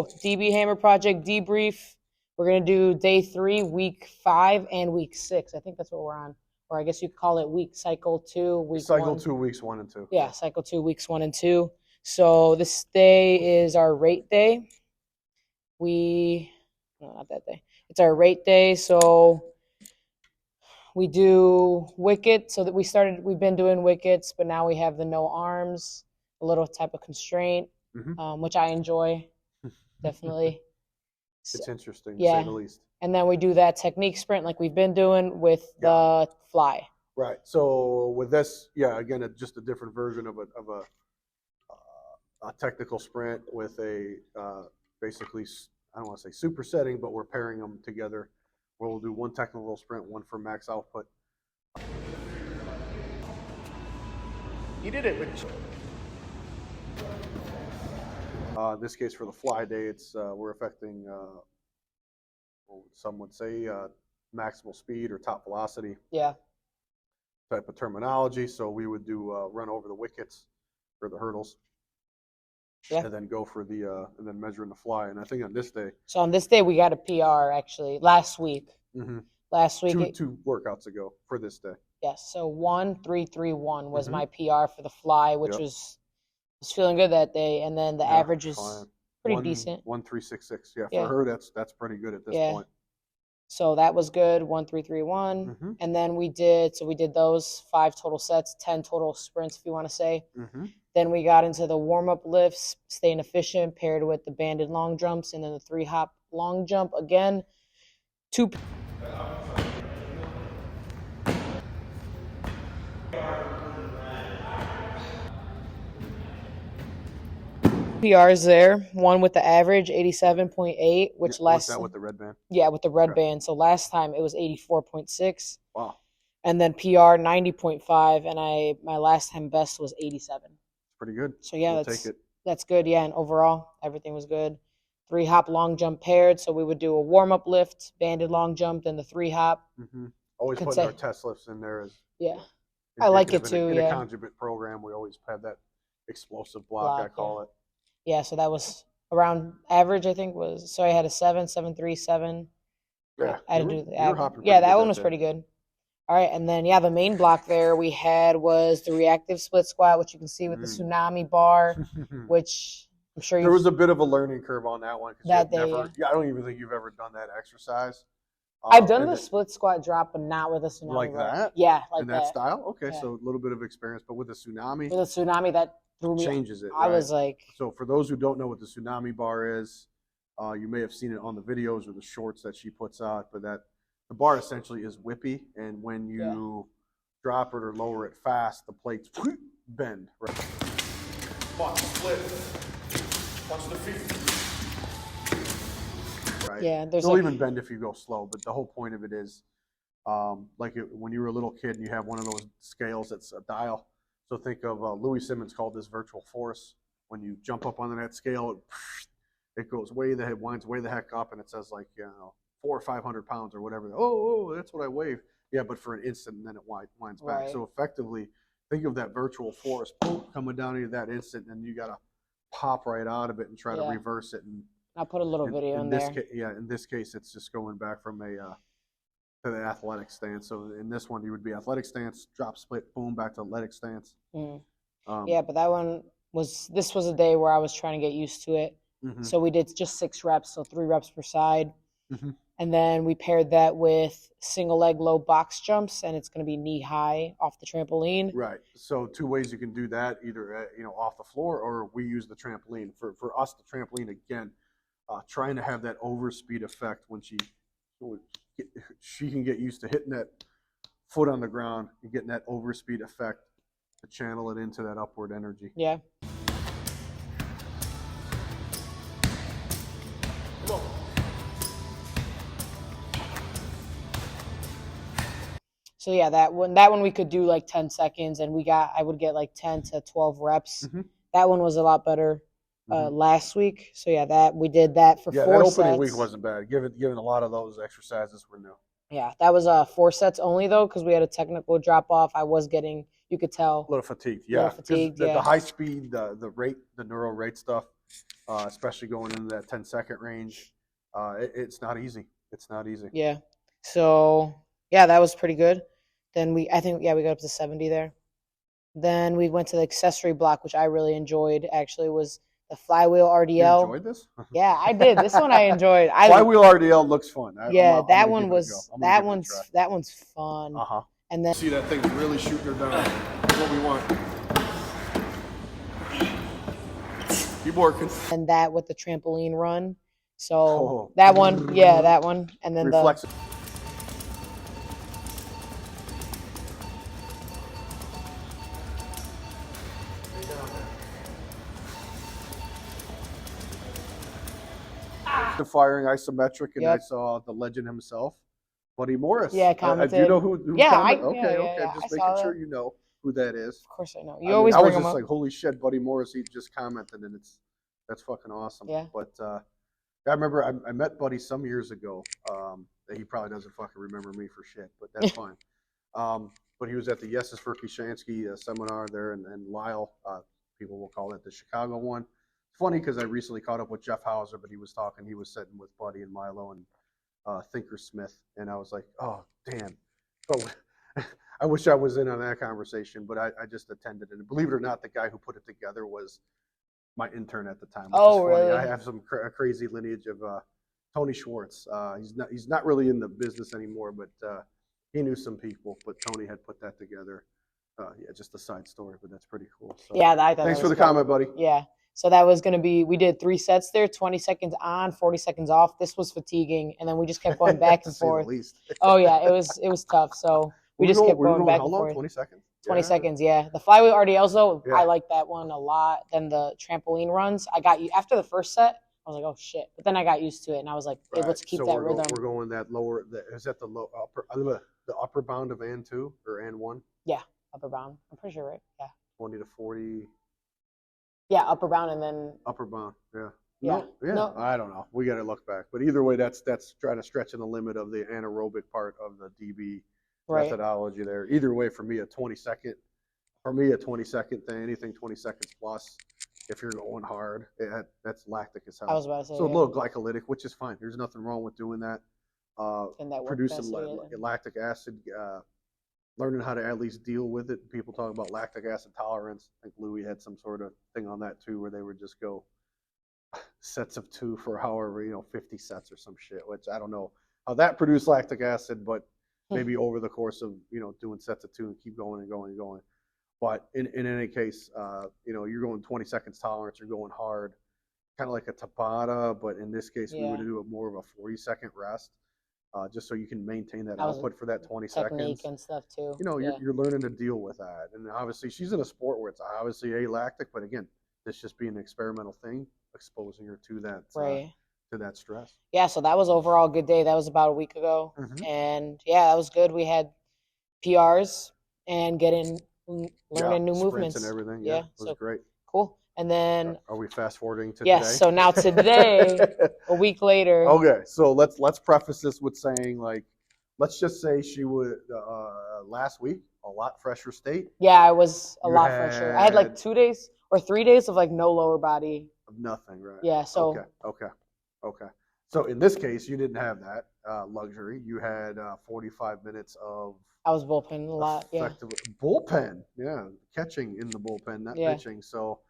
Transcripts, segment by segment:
DB Hammer Project debrief. We're going to do day 3, week 5, and week 6. I think that's what we're on. Or I guess you could call it cycle 2, week 1. Cycle 2, weeks 1 and 2. Yeah, cycle 2, weeks 1 and 2. So this day is our rate day. No, not that day. It's our rate day. So we do wicket. So that we've been doing wickets, but now we have the no arms, a little type of constraint, which I enjoy, definitely. It's interesting, to say the least. And then we do that technique sprint like we've been doing with the fly. Right. So with this, again, it's just a different version of a technical sprint with a basically, I don't want to say supersetting, but we're pairing them together. We'll do one technical sprint, one for max output. You did it with. In this case, for the fly day, it's we're affecting, some would say, maximal speed or top velocity. Yeah. Type of terminology. So we would do run over the wickets or the hurdles. Yeah. And then go for the and then measure in the fly. And I think on this day. So on this day we got a PR actually last week. Last week. Two workouts ago for this day. Yes. So 1-3-3-1 was my PR for the fly, which was feeling good that day. And then the average is pretty decent. 1-3-6-6. Yeah, for her that's pretty good at this point. So that was good. 1-3-3-1. And then we did those 5 total sets, 10 total sprints, if you want to say. Then we got into the warm-up lifts, staying efficient, paired with the banded long jumps, and then the 3-hop long jump again. 2 PRs there. One with the average 87.8, which last that with the red band. Yeah, with the red band. So last time it was 84.6. Wow. And then PR 90.5, and my last time best was 87. Pretty good. So yeah, we'll that's good. Yeah, and overall everything was good. 3-hop long jump paired. So we would do a warm-up lift, banded long jump, then the 3-hop. Always putting our test lifts in there as I like it too. In a conjugate program, we always have that explosive block I call it. Yeah, so that was around average. I think so. I had a 7, 7-3, 7. Yeah, I had to do the average. Yeah, that one was pretty good. All right, and then the main block there we had was the reactive split squat, which you can see with the tsunami bar, which I'm sure there was a bit of a learning curve on that one. That day, I don't even think you've ever done that exercise. I've done the split squat drop, but not with a tsunami. Like bar. that? Yeah, like in that style. Okay, so a little bit of experience, but with the tsunami. With a tsunami, that threw me. Changes it. I was like. So for those who don't know what the tsunami bar is, you may have seen it on the videos or the shorts that she puts out, but the bar essentially is whippy, and when you drop it or lower it fast, the plates bend. Right. Watch split. Watch the feet. Right. Yeah, they'll even bend if you go slow, but the whole point of it is, when you were a little kid and you have one of those scales that's a dial. So think of Louis Simmons called this virtual force. When you jump up on that scale, it goes winds way the heck up, and it says 400 or 500 pounds or whatever. Oh, that's what I weigh. Yeah, but for an instant, and then it winds back. So effectively, think of that virtual force coming down into that instant, and you got to pop right out of it and try to reverse it. And I'll put a little video in there. In this case, it's just going back from to the athletic stance. So in this one, you would be athletic stance, drop split, boom, back to athletic stance. But that one this was a day where I was trying to get used to it. So we did just 6 reps, so 3 reps per side. And then we paired that with single leg low box jumps, and it's going to be knee high off the trampoline. Right. So 2 ways you can do that, either off the floor, or we use the trampoline. For us, the trampoline, again, trying to have that overspeed effect when she can get used to hitting that foot on the ground and getting that overspeed effect to channel it into that upward energy. Yeah. So that one we could do like 10 seconds, and I would get like 10 to 12 reps. That one was a lot better last week. So that we did that for 4 sets. That opening week wasn't bad. Given a lot of those exercises were new. Yeah, that was 4 sets only though, because we had a technical drop off. I was getting, you could tell, a little fatigued. Yeah, fatigued. The high speed, the rate, the neuro rate stuff. especially going into that 10-second range. It's not easy. It's not easy. Yeah. So yeah, that was pretty good. Then we got up to 70 there. Then we went to the accessory block, which I really enjoyed. Actually, was the flywheel You RDL. enjoyed this? Yeah, I did. This one I enjoyed. Flywheel RDL looks fun. Yeah, that one's fun. And then See that thing really shooting her down. That's what we want. Keep working. and that with the trampoline run. So Oh. that one, yeah, that one, and then Reflex. The firing isometric, and I Yep. saw the legend himself, Buddy Morris. Yeah, Do commented. you know who Yeah, commented? yeah, Okay, yeah, okay. I Just saw making sure that. you know who that is. of course I know. I You mean, always I bring was them just up. like, holy shit, Buddy Morris, he just commented, and that's fucking awesome. Yeah. But I remember I met Buddy some years ago. He probably doesn't fucking remember me for shit, but that's fine. But he was at the Yeses for Kishansky seminar there, and Lyle, people will call it the Chicago one. It's funny because I recently caught up with Jeff Hauser, but he was sitting with Buddy and Milo and Thinker Smith, and I was like, oh, damn. But I wish I was in on that conversation, but I just attended it. And believe it or not, the guy who put it together was my intern at the time. Which Oh, is funny. really? I have some crazy lineage of Tony Schwartz. He's not really in the business anymore, but he knew some people. But Tony had put that together. Yeah, just a side story, but that's pretty cool. So, Yeah, I thought thanks that for was the cool. comment, buddy. Yeah. So that was going to be, we did 3 sets there, 20 seconds on, 40 seconds off. This was fatiguing. And then we just kept going back To and say the forth. least. Oh yeah, it was tough. So we just kept Were you going back how and long? forth. 20 seconds. 20 Yeah. seconds, yeah. The flywheel RDLs though, Yeah. I like that one a lot. Then the trampoline runs, I got you after the first set. I was like, oh shit, but then I got used to it, and I was like able Right. to keep So that we're rhythm. we're going that lower. Is that the upper bound of and 2 or and 1? Upper bound. I'm pretty sure, right? Yeah. 20 to 40 Yeah, upper bound, and then upper bound. Yeah. Yeah. Yeah. No. I don't know. We got to look back. But either way, that's trying to stretch in the limit of the anaerobic part of the DB right. methodology there. Either way, for me, a 20-second thing, anything 20 seconds plus, if you're going hard, that's lactic as hell. I was about to say. So a yeah. little glycolytic, which is fine. There's nothing wrong with doing that. And that work Producing faster, lactic acid, learning how to at least deal with it. People talk about lactic acid tolerance. I think Louis had some sort of thing on that too, where they would just go sets of 2 for however, 50 sets or some shit, which I don't know how that produced lactic acid, but maybe over the course of, doing sets of 2 and keep going and going and going. But in any case, you're going 20 seconds tolerance, you're going hard, kind of like a Tabata, but in this case, we would do it more of a 40-second rest, just so you can maintain that output for that 20 technique seconds. and stuff too. You're learning to deal with that. And obviously, she's in a sport where it's obviously alactic, but again, this just being an experimental thing, exposing her to that right. To that stress. Yeah, so that was overall a good day. That was about a week ago, and yeah, that was good. We had PRs and learning new movements and everything. Yeah, it was so great. Cool. And then Are we fast forwarding to yes, today? so now today, a week later. Okay, so let's preface this with saying, like, let's just say she would last week a lot fresher state Yeah, I was a You lot fresher. I had like had- 2 days or 3 days of like no lower body. of nothing, right? Yeah, so Okay. So in this case, you didn't have that luxury. You had 45 minutes of I was bullpen a lot. Yeah, effective bullpen. Yeah, catching in the bullpen, not Yeah. pitching. So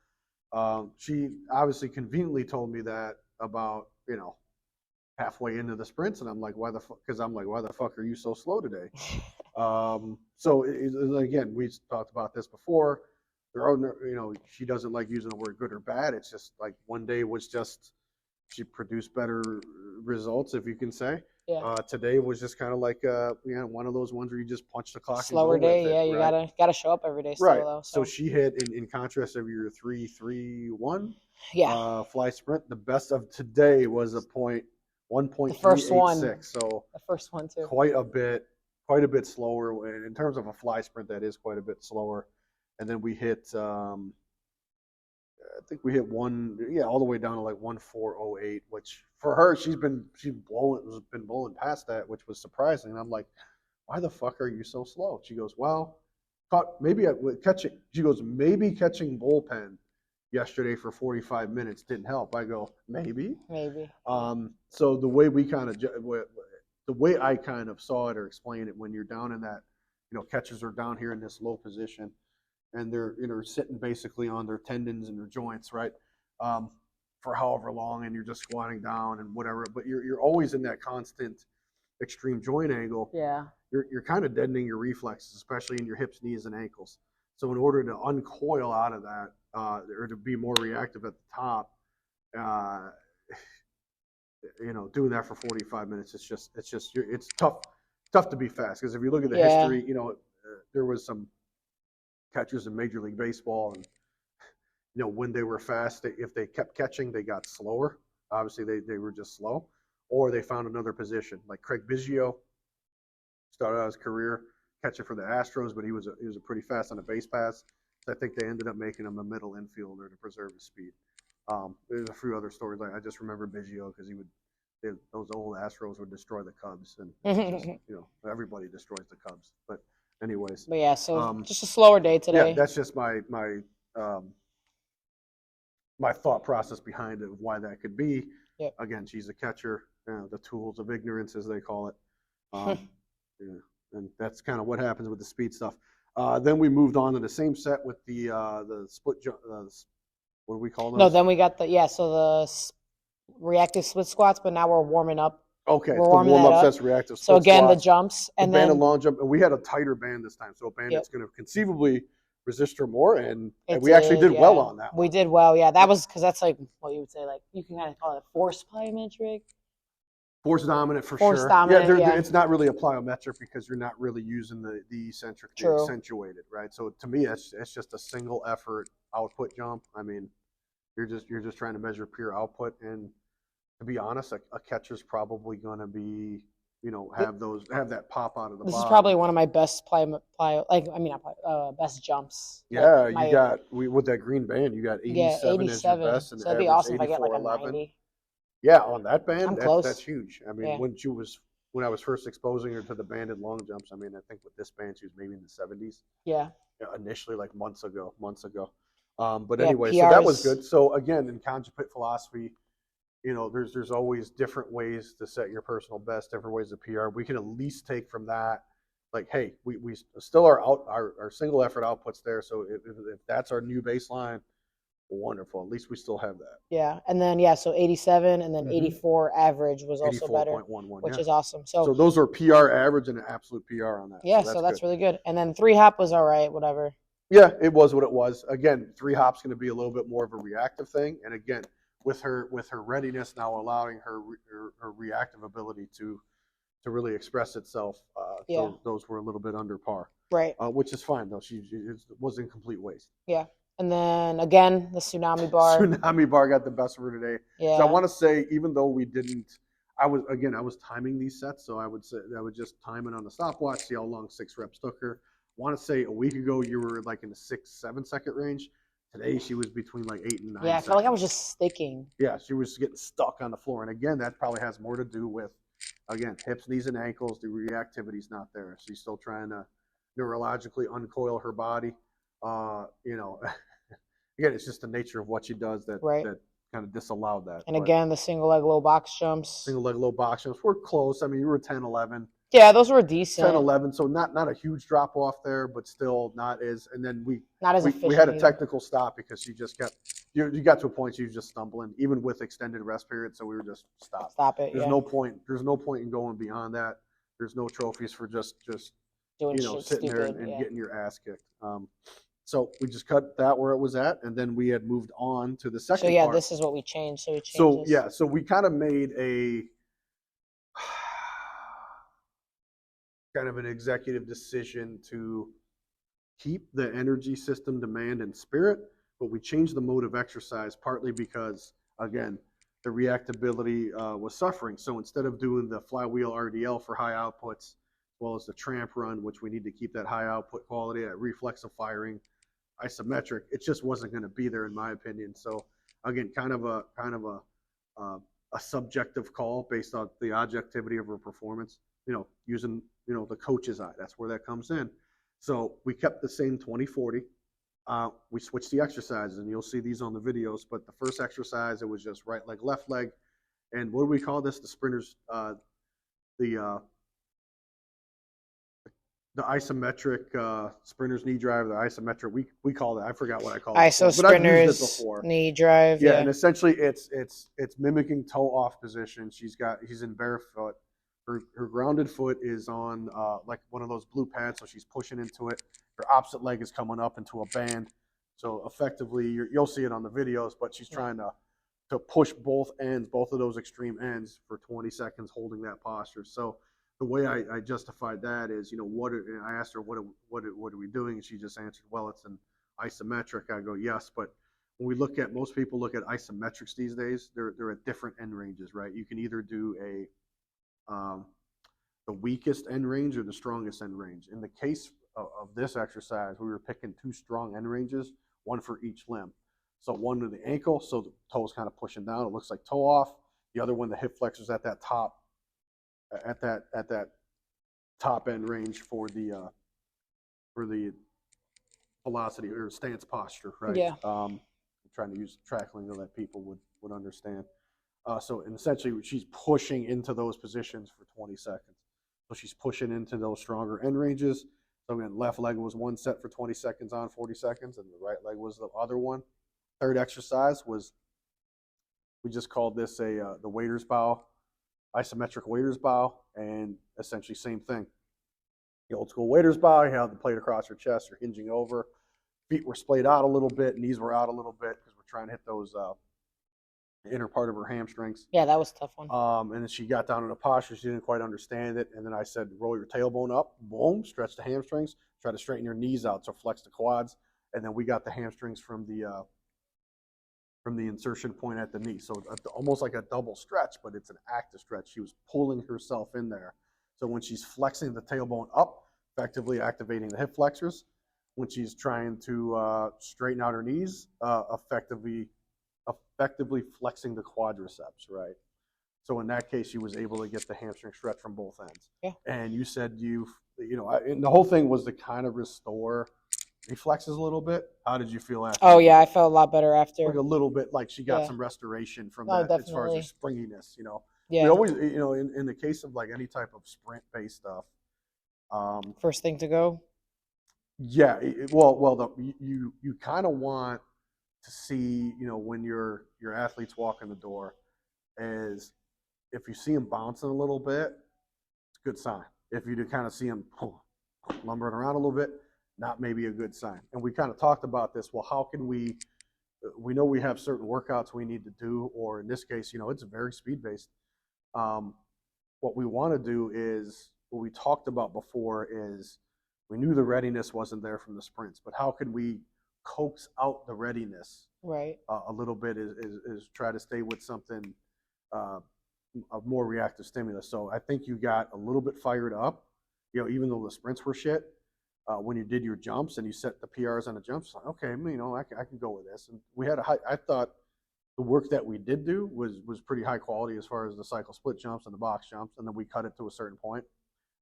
she obviously conveniently told me that about halfway into the sprints, and I'm like, why the fuck? Because I'm like, why the fuck are you so slow today? So again, we talked about this before. There are she doesn't like using the word good or bad. It's just like one day was just she produced better results, if you can say. Yeah. Today was just kind of like one of those ones where you just punch the clock. slower and go day. with it, Yeah, you right? gotta show up every day. Still, Right. though, So she hit in contrast of your 3.31 yeah, fly sprint. The best of today was a 1.386. The first one. So the first one too. quite a bit slower. And in terms of a fly sprint, that is quite a bit slower. And then we hit, I think we hit all the way down to like 1.408, which for her, she's been blowing past that, which was surprising. And I'm like, why the fuck are you so slow? She goes, well, maybe catching. She goes, maybe catching bullpen yesterday for 45 minutes didn't help. I go, maybe. Maybe. So the way the way I kind of saw it or explained it, when you're down in that, catchers are down here in this low position, and they're sitting basically on their tendons and their joints, right, for however long, and you're just squatting down and whatever. But you're always in that constant extreme joint angle. Yeah. You're kind of deadening your reflexes, especially in your hips, knees, and ankles. So in order to uncoil out of that, or to be more reactive at the top, doing that for 45 minutes, it's tough to be fast. Because if you look at the history, there was some catchers in Major League Baseball, and when they were fast, if they kept catching, they got slower. Obviously, they were just slow, or they found another position. Like Craig Biggio started out his career catching for the Astros, but he was a pretty fast on a base pass. So I think they ended up making him a middle infielder to preserve his speed. There's a few other stories. I just remember Biggio because those old Astros would destroy the Cubs, and everybody destroys the Cubs. But anyways. But yeah, so just a slower day today. Yeah, that's just my thought process behind it, why that could be. Yep. Again, she's a catcher, the tools of ignorance, as they call it. And that's kind of what happens with the speed stuff. Then we moved on to the same set with the split jump. What do we call those? No, then we got the reactive split squats, but now we're warming up. Okay, we're the warming warm that up up. sets reactive split So again, squats, the jumps, and the then banded long jump, and we had a tighter band this time, so a band that's going to conceivably resist her more, and we actually did well on that one. We did well, yeah. That was because that's like what you would say, like you can kind of call it force plyometric. Force dominant for Force sure. dominant, Yeah, it's not really a plyometric because you're not really using the eccentric, the accentuated, right? So to me, it's just a single effort output jump. I mean, you're just trying to measure pure output, and to be honest, a catcher's probably going to be, have that pop out of the bottom. This is probably one of my best best jumps. Yeah, with that green band, you got 87 as your best, and so it'd be awesome if I get like a 90. Yeah, on that band, close. That's huge. I mean, when I was first exposing her to the banded long jumps, I mean, I think with this band, she was maybe in the 70s. Yeah. Initially, like months ago. But anyway, so that was good. So again, in conjugate philosophy, there's always different ways to set your personal best, different ways to PR. We can at least take from that, like, hey, we still are our single effort outputs there. So if that's our new baseline, wonderful. At least we still have that. Yeah, and then so 87 and then 84 average was also better, which is awesome. So those are PR average and an absolute PR on that. Yeah, so that's really good. And then 3 hop was all right, whatever. Yeah, it was what it was. Again, 3 hop's going to be a little bit more of a reactive thing, and again, with her readiness now allowing her reactive ability to really express itself. Those were a little bit under par. Right. Which is fine though. It wasn't complete waste. Yeah. And then again, the tsunami bar. Tsunami bar got the best of her today. Yeah. So I want to say, even though we didn't, I was timing these sets, so I would just time it on the stopwatch, see how long 6 reps took her. I want to say a week ago you were like in the 6-7 second range. Today she was between like 8 and 9. Yeah, I felt like I was just sticking. Yeah, she was getting stuck on the floor, and again, that probably has more to do with, again, hips, knees, and ankles. The reactivity's not there. She's still trying to neurologically uncoil her body. Again, it's just the nature of what she does that kind of disallowed that. And again, the single leg low box jumps. Single leg low box jumps. We're close. I mean, you were 10, 11. Yeah, those were decent. 10, 11. So not a huge drop off there, but still not as. And then we had a technical stop because she just kept. You got to a point she was just stumbling, even with extended rest period. So we were just stop. Stop it. There's no point. There's no point in going beyond that. There's no trophies for just doing sitting there and getting your ass kicked. So we just cut that where it was at, and then we had moved on to the second part. This is what we changed. So we kind of made a kind of an executive decision to keep the energy system demand and spirit, but we changed the mode of exercise partly because, again, the reactability was suffering. So instead of doing the flywheel RDL for high outputs, as well as the tramp run, which we need to keep that high output quality, that reflexive firing, isometric, it just wasn't going to be there in my opinion. So again, kind of a subjective call based on the objectivity of her performance, using the coach's eye. That's where that comes in. So we kept the same 20-40 we switched the exercises, and you'll see these on the videos. But the first exercise, it was just right leg, left leg, and what do we call this? The sprinters, the isometric sprinter's knee drive, the isometric. We call it. I forgot what I called it. ISO before, but I've used it sprinters, before. knee drive. Yeah, Yeah. and essentially it's mimicking toe off position. He's in barefoot. Her grounded foot is on like one of those blue pads, so she's pushing into it. Her opposite leg is coming up into a band. So effectively, you'll see it on the videos, but she's trying to push both ends, both of those extreme ends, for 20 seconds, holding that posture. So the way I justified that is, I asked her, what are we doing? And she just answered, well, it's an isometric. I go, yes, but when we look at, most people look at isometrics these days, they're at different end ranges, right? You can either do the weakest end range or the strongest end range. In the case of this exercise, we were picking 2 strong end ranges, one for each limb. So one to the ankle, so the toe is kind of pushing down. It looks like toe off. The other one, the hip flexors at that top end range for the velocity or stance posture, right? Yeah. I'm trying to use track lingo that people would understand. So essentially, she's pushing into those positions for 20 seconds. So she's pushing into those stronger end ranges. So again, left leg was one set for 20 seconds on 40 seconds, and the right leg was the other one. Third exercise was, we just called this the waiter's bow, isometric waiter's bow, and essentially same thing. The old school waiter's bow, you have the plate across your chest, you're hinging over. Feet were splayed out a little bit, knees were out a little bit because we're trying to hit those the inner part of her hamstrings. Yeah, that was a tough one. And then she got down in a posture, she didn't quite understand it. And then I said, roll your tailbone up, boom, stretch the hamstrings, try to straighten your knees out, so flex the quads. And then we got the hamstrings from the insertion point at the knee. So almost like a double stretch, but it's an active stretch. She was pulling herself in there. So when she's flexing the tailbone up, effectively activating the hip flexors. When she's trying to straighten out her knees, effectively flexing the quadriceps, right? So in that case, she was able to get the hamstring stretch from both ends. Yeah. And you said and the whole thing was to kind of restore reflexes a little bit. How did you feel after? Oh yeah, I felt a lot better after. Like a little bit, like she got Yeah. some restoration from Oh, that as far as her definitely. springiness. Yeah. We always, in the case of like any type of sprint-based stuff, First thing to go. yeah, you kind of want to see, when your athletes walk in the door, is if you see them bouncing a little bit, it's a good sign. If you do kind of see them lumbering around a little bit, not maybe a good sign. And we kind of talked about this. Well, how can we know we have certain workouts we need to do, or in this case, it's very speed-based. What we want to do is, what we talked about before is, we knew the readiness wasn't there from the sprints, but how could we coax out the readiness Right. a little bit, is try to stay with something of more reactive stimulus. So I think you got a little bit fired up, even though the sprints were shit. When you did your jumps and you set the PRs on the jumps, like, okay, I can go with this. And we had I thought the work that we did do was pretty high quality as far as the cycle split jumps and the box jumps, and then we cut it to a certain point.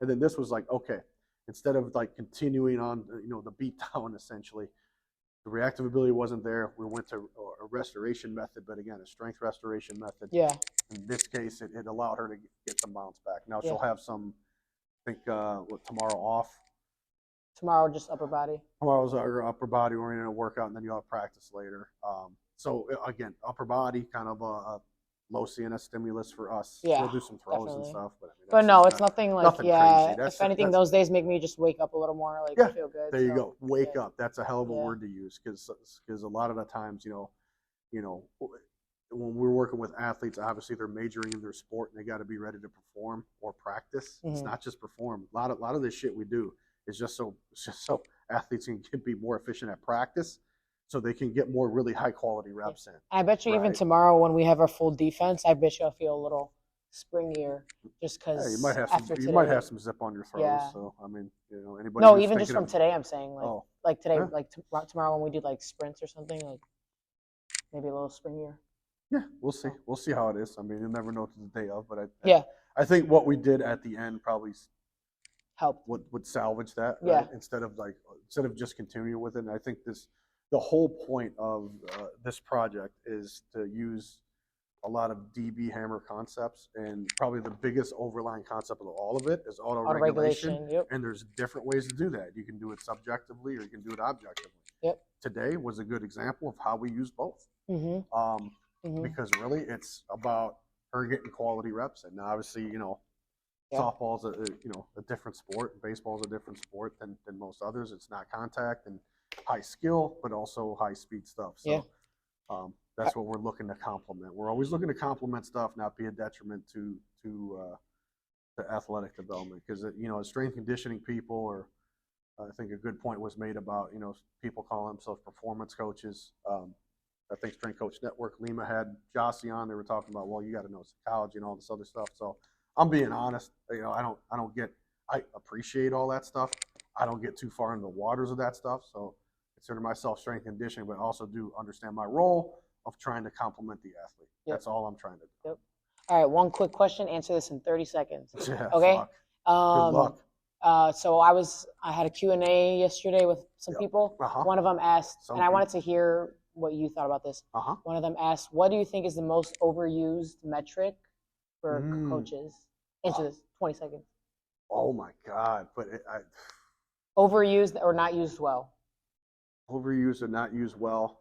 And then this was like, okay, instead of like continuing on, the beat down, essentially, the reactive ability wasn't there. We went to a restoration method, but again, a strength restoration method. Yeah. In this case, it allowed her to get some bounce back. Now Yeah. she'll have some, I think, tomorrow off. Tomorrow, just upper body. Tomorrow's our upper body oriented workout, and then you'll have practice later. So again, upper body, kind of a low CNS stimulus for us. Yeah, We'll do some throws definitely. and stuff, but But no, it's nothing like, nothing yeah. crazy. If anything, those days make me just wake up a little more, like, Yeah, feel good. there you so, go. Wake yeah. up. That's a hell of a Yeah. word to use, because a lot of the times, when we're working with athletes, obviously they're majoring in their sport and they got to be ready to perform or practice. It's Mhm. not just perform. A lot of this shit we do is just so athletes can be more efficient at practice, so they can get more really high quality reps in. I bet you even Right. tomorrow when we have our full defense, I bet you I'll feel a little springier just because Yeah, you might have after some. You today. might have some zip on your throws. Yeah. So I mean, anybody. No, who's even just thinking from of- today, I'm saying like Oh, like today, yeah. like tomorrow when we do like sprints or something, like maybe a little springier. Yeah, we'll see. We'll see how it is. I mean, you'll never know to the day of, but Yeah. I think what we did at the end probably Help. would salvage that. Yeah. Right? Instead of just continuing with it. And I think this the whole point of this project is to use a lot of DB Hammer concepts, and probably the biggest overlying concept of all of it is auto regulation. Auto-regulation, yep. And there's different ways to do that. You can do it subjectively or you can do it objectively. Yep. Today was a good example of how we use both. Mm-hmm. Because really it's about her getting quality reps. And obviously, you know, Yeah. softball's a different sport. Baseball's a different sport than most others. It's not contact and high skill, but also high speed stuff. So Yeah. that's what we're looking to complement. We're always looking to complement stuff, not be a detriment to athletic development. Because you know, as strength conditioning people, or I think a good point was made about, you know, people calling themselves performance coaches. I think Strength Coach Network, Lima had Jossie on. They were talking about, well, you got to know psychology and all this other stuff. So I'm being honest. You know, I appreciate all that stuff. I don't get too far into the waters of that stuff. So consider myself strength conditioning, but also do understand my role of trying to complement the athlete. Yep. That's all I'm trying to do. Yep. All right, one quick question. Answer this in 30 seconds. Yeah, Okay. fuck. Good luck. So I had a Q&A yesterday with some Yep. people. Uh-huh. One of them asked, Some and I people. wanted to hear what you thought about this. Uh-huh. One of them asked, what do you think is the most overused metric for coaches? Answer this, 20 seconds. Oh my God. But Overused or not used well? overused or not used well.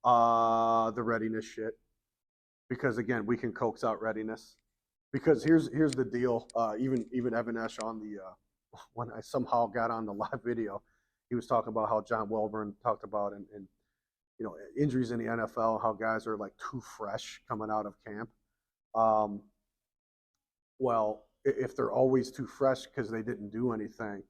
The readiness shit. Because again, we can coax out readiness. Because here's the deal. Even Evan Esch on the when I somehow got on the live video, he was talking about how John Welborn talked about and you know, injuries in the NFL, how guys are like too fresh coming out of camp. Well, if they're always too fresh because they didn't do anything,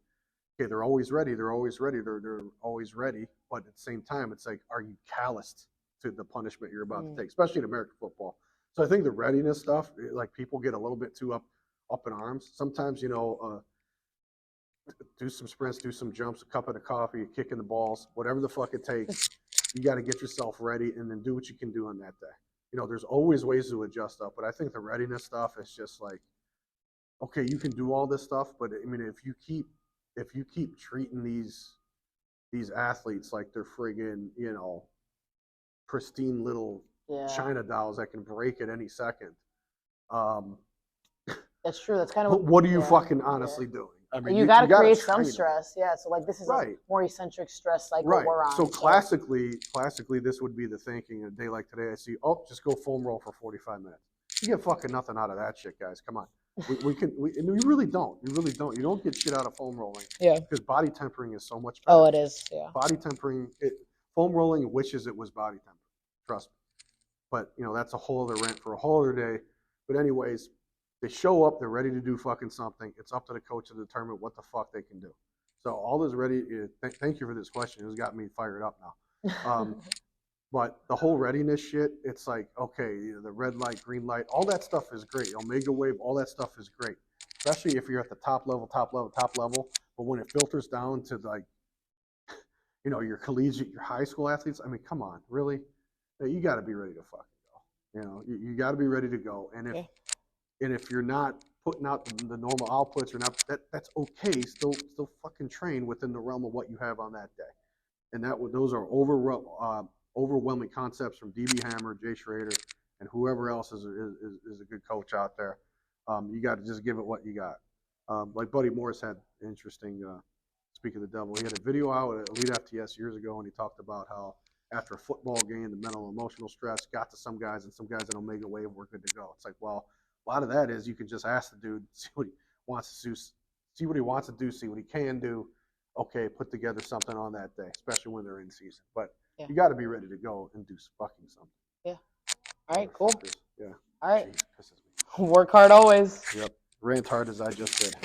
okay, they're always ready. They're always ready. They're always ready. But at the same time, it's like, are you calloused to the punishment you're about to take, especially in American football? So I think the readiness stuff, like people get a little bit too up in arms. Sometimes, you know, do some sprints, do some jumps, a cup of coffee, kicking the balls, whatever the fuck it takes. You got to get yourself ready and then do what you can do on that day. You know, there's always ways to adjust up, but I think the readiness stuff is just like, okay, you can do all this stuff, but I mean, if you keep treating these athletes like they're friggin', you know, pristine little China dolls that can break at any second, that's true. That's kind of what are you fucking honestly doing? I mean, you got to create train some them. stress. Yeah. So like this is Right. a more eccentric stress cycle Right. we're on. So classically, this would be the thinking. A day like today, I see, oh, just go foam roll for 45 minutes. You get fucking nothing out of that shit, guys. Come on. And we really don't. You really don't. You don't get shit out of foam rolling. Yeah. Because body tempering is so much better. Oh, it is. Yeah. Body tempering, foam rolling wishes it was body tempering. Trust me. But, you know, that's a whole other rant for a whole other day. But anyways, they show up, they're ready to do fucking something. It's up to the coach to determine what the fuck they can do. So all is ready. Thank you for this question. It's got me fired up now. But the whole readiness shit, it's like, okay, you know, the red light, green light, all that stuff is great. Omega wave, all that stuff is great. Especially if you're at the top level. But when it filters down to like, you know, your collegiate, your high school athletes, I mean, come on, really? You got to be ready to fucking go. You know, you got to be ready to go. And if you're not putting out the normal outputs or not, that's okay. Still fucking train within the realm of what you have on that day. And those are overwhelming concepts from DB Hammer, Jay Schrader, and whoever else is a good coach out there. You got to just give it what you got. Like Buddy Morris had an interesting, speak of the devil, he had a video out at Elite FTS years ago, and he talked about how after a football game, the mental and emotional stress got to some guys, and some guys at Omega Wave were good to go. It's like, well, a lot of that is you can just ask the dude, see what he wants to do, see what he can do. Okay, put together something on that day, especially when they're in season. But you got to be ready to go and do fucking something. Yeah. All right, cool. Yeah. All right. Jeez, pisses me. Work hard always. Yep. Rant hard as I just did.